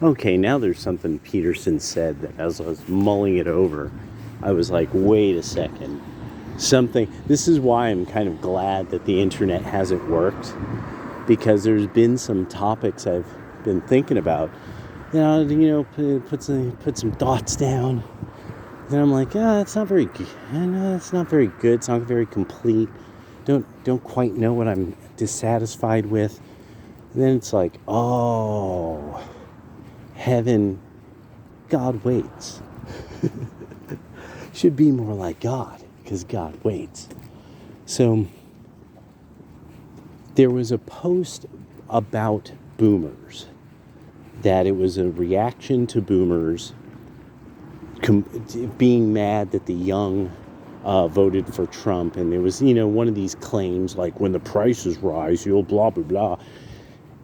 Okay, now there's something Peterson said that as I was mulling it over, I was like, wait a second. This is why I'm kind of glad that the internet hasn't worked, because there's been some topics I've been thinking about. Put some thoughts down. Then I'm like, it's not very good. It's not very good. It's not very complete. Don't quite know what I'm dissatisfied with. And then it's like, oh, heaven, God waits. Should be more like God, because God waits. So there was a post about boomers, that it was a reaction to boomers being mad that the young voted for Trump. And there was, one of these claims like, when the prices rise, you'll blah, blah, blah.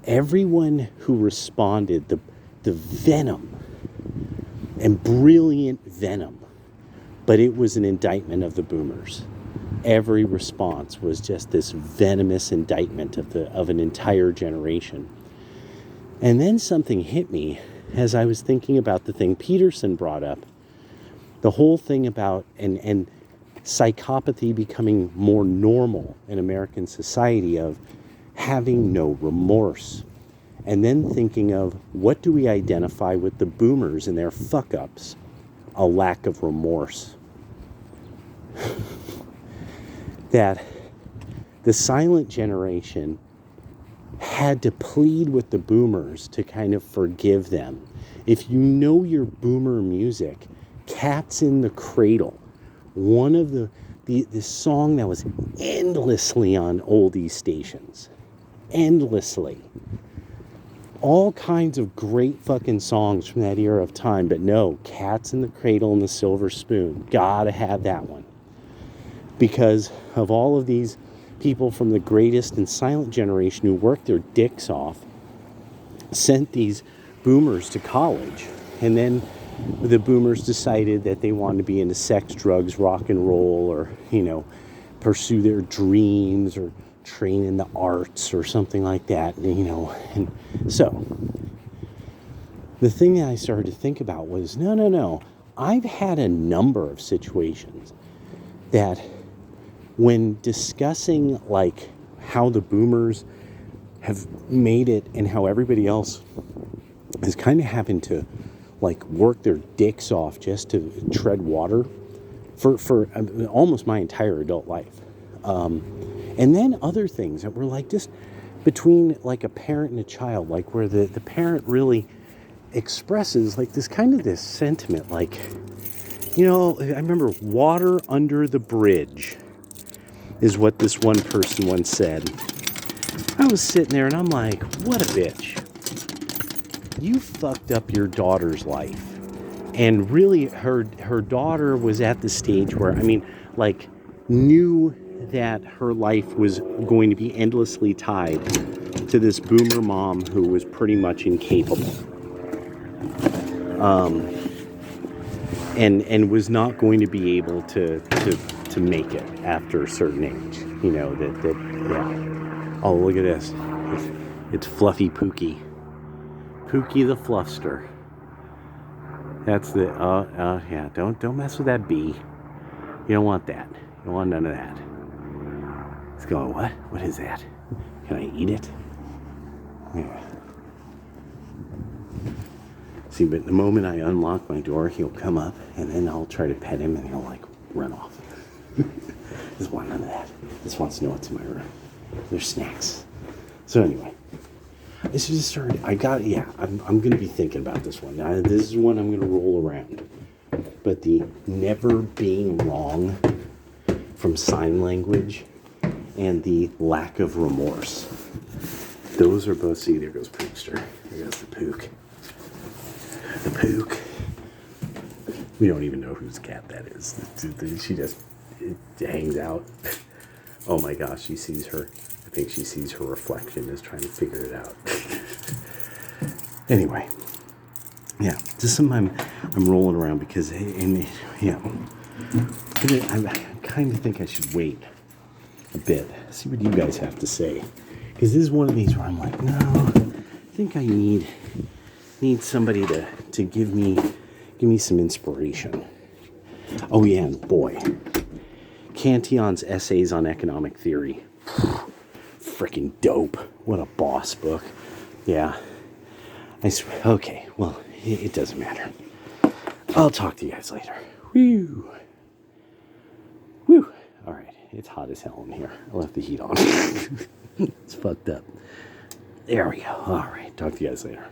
Everyone who responded, the venom, and brilliant venom, but it was an indictment of the boomers. Every response was just this venomous indictment of an entire generation. And then something hit me as I was thinking about the thing Peterson brought up, the whole thing about and psychopathy becoming more normal in American society, of having no remorse. And then thinking of, what do we identify with the boomers and their fuck-ups? A lack of remorse. That the silent generation had to plead with the boomers to kind of forgive them. If you know your boomer music, Cats in the Cradle, one of the song that was endlessly on oldie stations. Endlessly. All kinds of great fucking songs from that era of time, but no, Cats in the Cradle and the Silver Spoon. Gotta have that one. Because of all of these people from the greatest and silent generation who worked their dicks off, sent these boomers to college, and then the boomers decided that they wanted to be into sex, drugs, rock and roll, or, pursue their dreams, or train in the arts or something like that, and so the thing that I started to think about was, no, I've had a number of situations that, when discussing like how the boomers have made it and how everybody else is kind of having to like work their dicks off just to tread water for almost my entire adult life. And then other things that were like just between like a parent and a child, like where the parent really expresses like this kind of this sentiment, like, I remember water under the bridge is what this one person once said. I was sitting there and I'm like, what a bitch. You fucked up your daughter's life. And really her daughter was at the stage where, knew that her life was going to be endlessly tied to this boomer mom who was pretty much incapable. And was not going to be able to make it after a certain age. Yeah. Oh, look at this. It's Fluffy Pookie. Pookie the Fluffster. That's the, yeah, don't mess with that bee. You don't want that. You don't want none of that. It's going, what? What is that? Can I eat it? Yeah. See, but the moment I unlock my door, he'll come up, and then I'll try to pet him, and he'll, run off. Doesn't want none of that. Just wants to know what's in my room. There's snacks. So anyway, this just started. I'm going to be thinking about this one. Now, this is one I'm going to roll around. But the never being wrong from sign language and the lack of remorse. Those are both, see, there goes Pookster. There goes the Pook. The Pook. We don't even know whose cat that is. She just hangs out. Oh my gosh, she sees her. I think she sees her reflection, is trying to figure it out. Anyway, yeah, just something I'm rolling around because, I kind of think I should wait a bit, see what you guys have to say. Because this is one of these where I'm like, no, I think I need need somebody to give me some inspiration. Oh yeah, and boy, Cantion's Essays on Economic Theory. Freaking dope. What a boss book. Yeah. Okay, well, it doesn't matter. I'll talk to you guys later. Whew. Whew. All right, it's hot as hell in here. I left the heat on. It's fucked up. There we go. All right, talk to you guys later.